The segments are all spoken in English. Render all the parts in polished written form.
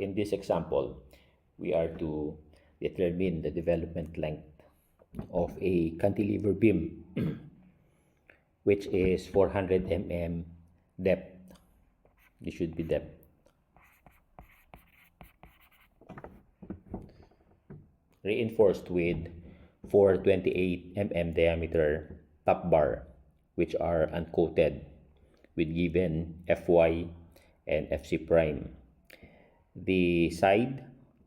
In this example, we are to determine the development length of a cantilever beam which is 400 mm depth. This should be depth. Reinforced with 428 mm diameter top bar, which are uncoated with given Fy and Fc prime. The side,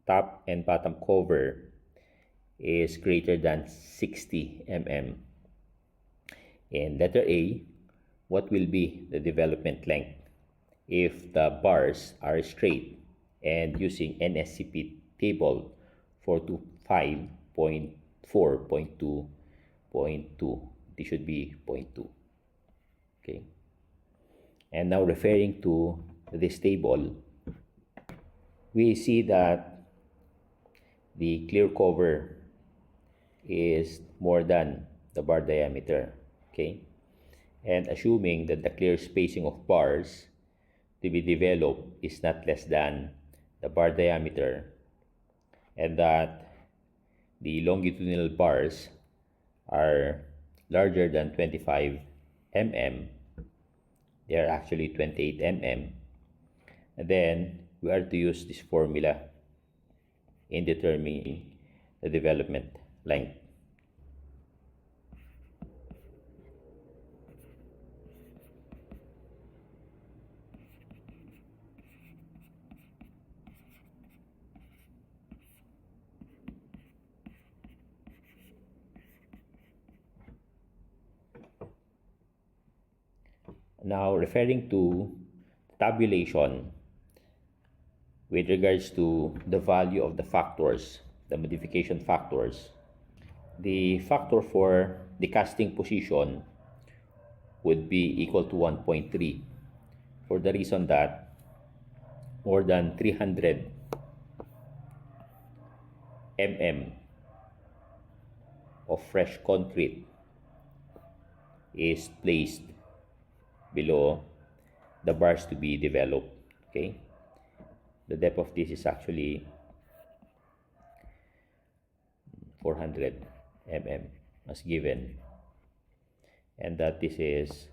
top, and bottom cover is greater than 60 mm. In letter A, what will be the development length if the bars are straight and using NSCP table 425.4.2.2? This should be 0.2. Okay. And now referring to this table, we see that the clear cover is more than the bar diameter. Okay. And assuming that the clear spacing of bars to be developed is not less than the bar diameter, and that the longitudinal bars are larger than 25 mm, they are actually 28 mm, and then we are to use this formula in determining the development length. Now, referring to tabulation with regards to the value of the factors, the modification factors, the factor for the casting position would be equal to 1.3 for the reason that more than 300 mm of fresh concrete is placed below the bars to be developed. Okay, the depth of this is actually 400 mm as given, and that this is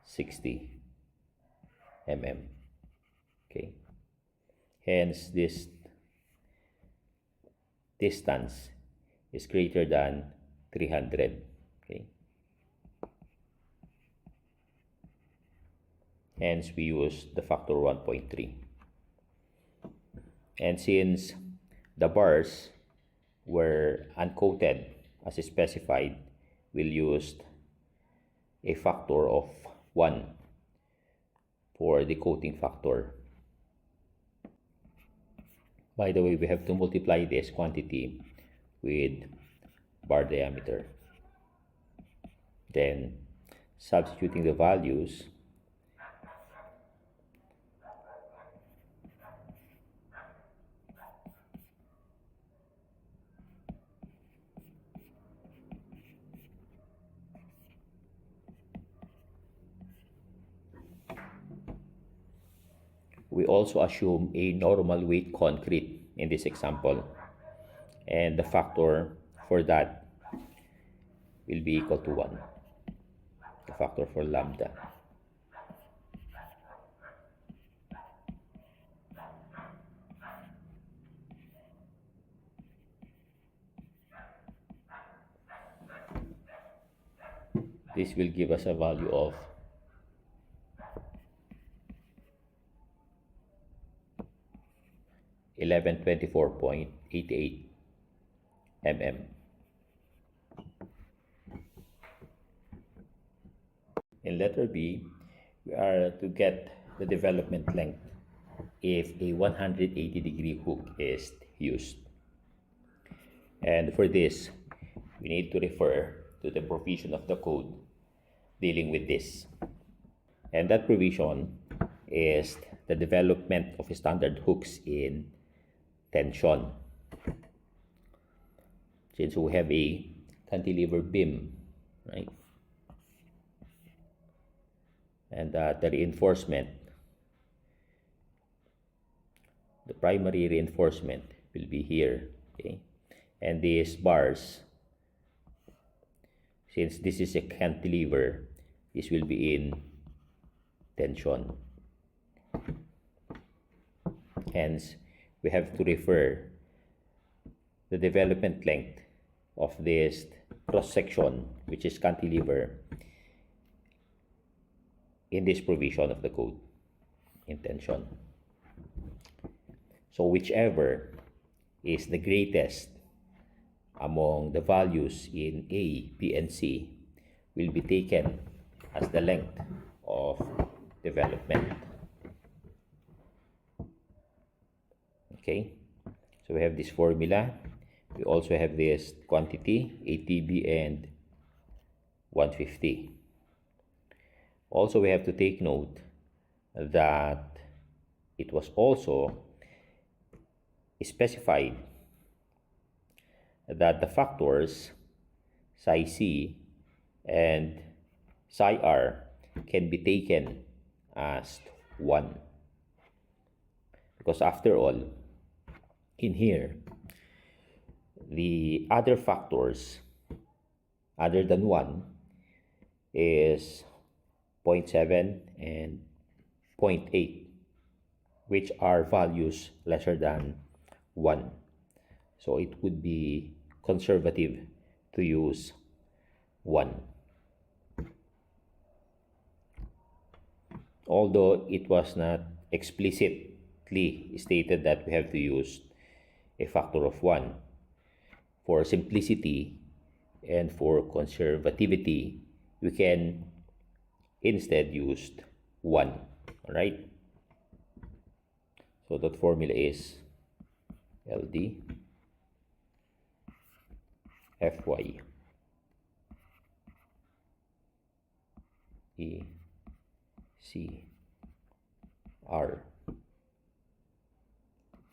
60 mm. Okay, hence this distance is greater than 300. Okay, hence we use the factor 1.3. And since the bars were uncoated as specified, we'll use a factor of 1 for the coating factor. By the way, we have to multiply this quantity with bar diameter. Then substituting the values, we also assume a normal weight concrete in this example, and the factor for that will be equal to 1, the factor for lambda. This will give us a value of 1124.88 mm. In letter B, we are to get the development length if a 180-degree hook is used. And for this, we need to refer to the provision of the code dealing with this. And that provision is the development of standard hooks in tension. Since we have a cantilever beam, right? And the reinforcement the primary reinforcement will be here, okay? And these bars, since this is a cantilever, this will be in tension. Hence, we have to refer the development length of this cross section, which is cantilever, in this provision of the code in tension. So whichever is the greatest among the values in A, B, and C will be taken as the length of development. Okay, so we have this formula. We also have this quantity, ATB and 150. Also, we have to take note that it was also specified that the factors psi c and psi r can be taken as 1. Because after all, in here, the other factors other than 1 is 0.7 and 0.8, which are values lesser than 1. So it would be conservative to use 1. Although it was not explicitly stated that we have to use a factor of 1, for simplicity and for conservativity, we can instead use 1. All right? So that formula is LD FY E C R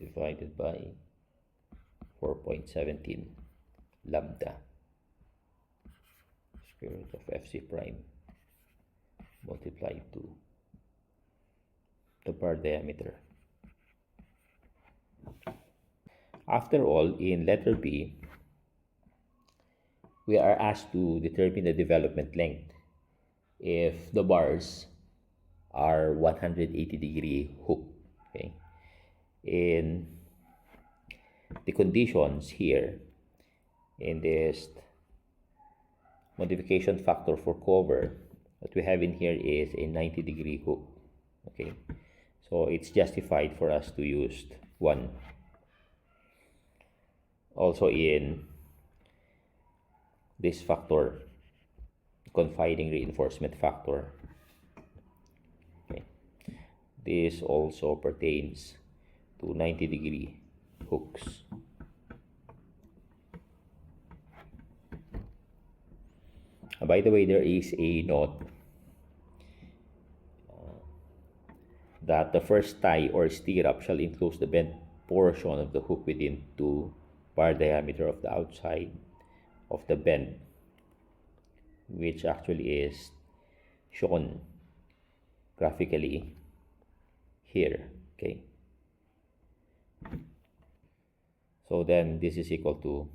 divided by 4.17 lambda square root of FC prime multiplied to the bar diameter. After all, in letter B, we are asked to determine the development length if the bars are 180-degree hook. Okay, in the conditions here in this modification factor for cover, what we have in here is a 90-degree hook. Okay, so it's justified for us to use 1. Also in this factor, confining reinforcement factor, okay, this also pertains to 90-degree hooks. By the way, there is a note that the first tie or stirrup shall enclose the bent portion of the hook within 2 bar diameter of the outside of the bend, which actually is shown graphically here. Okay, so then this is equal to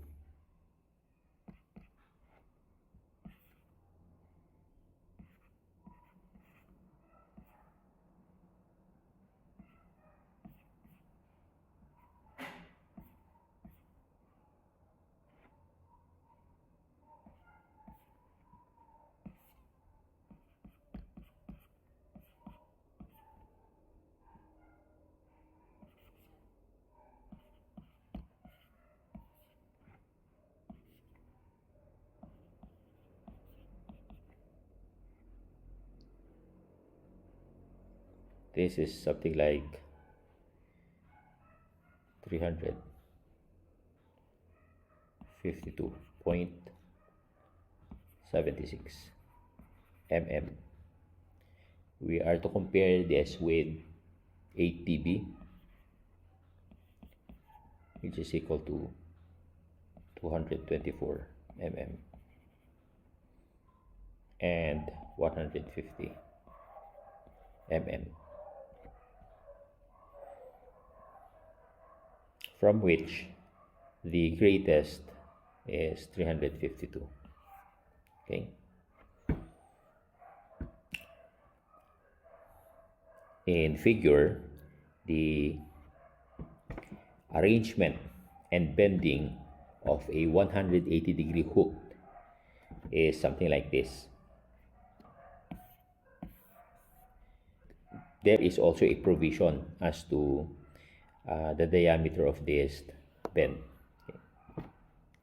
this is something like 352.76 mm. We are to compare this with 8 TB, which is equal to 224 mm and 150 mm. from which the greatest is 352. Okay. In figure, the arrangement and bending of a 180-degree hook is something like this. There is also a provision as to the diameter of this bend. Okay.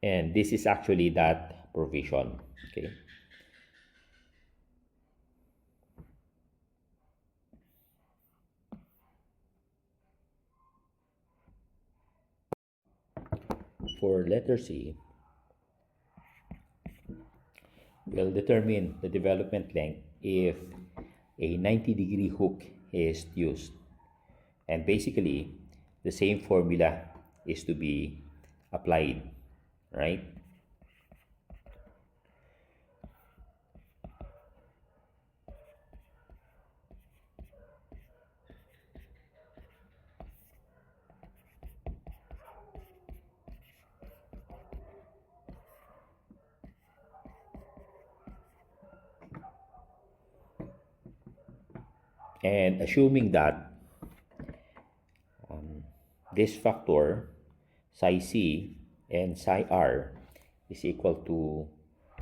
And this is actually that provision. Okay. For letter C, we'll determine the development length if a 90-degree hook is used. And basically, the same formula is to be applied, right? And assuming that this factor psi c and psi r is equal to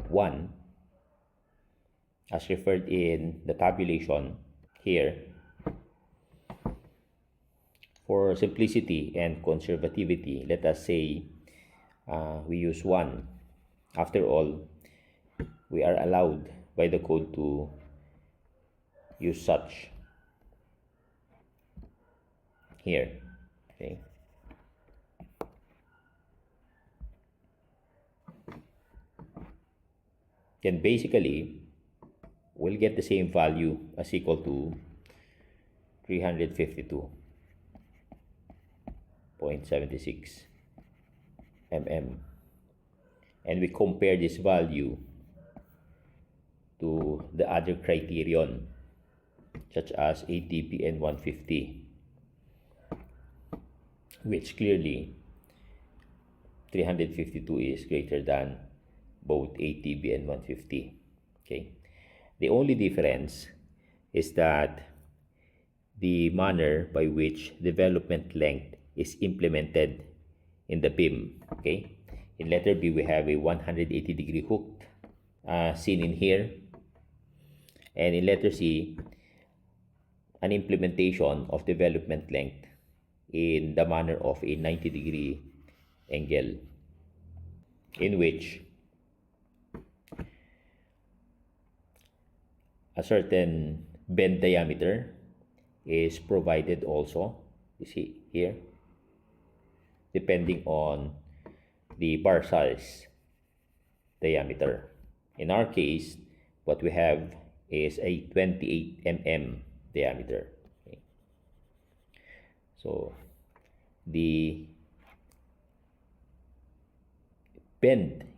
1 as referred in the tabulation here, for simplicity and conservativity, let us say we use 1. After all, we are allowed by the code to use such here. Okay. Then basically, we'll get the same value as equal to 352.76 mm. And we compare this value to the other criterion, such as ATB and 150, which clearly 352 is greater than both ATB and 150. Okay. The only difference is that the manner by which development length is implemented in the beam. Okay. In letter B, we have a 180-degree hook seen in here. And in letter C, an implementation of development length in the manner of a 90-degree angle, in which a certain bend diameter is provided also, you see here, depending on the bar size diameter. In our case, what we have is a 28 mm diameter. Okay. So the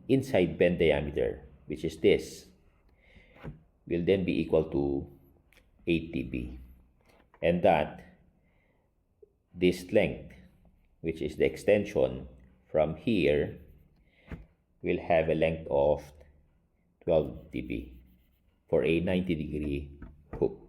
inside bend diameter, which is this, will then be equal to 8 dB, and that this length, which is the extension from here, will have a length of 12 dB for a 90-degree hook.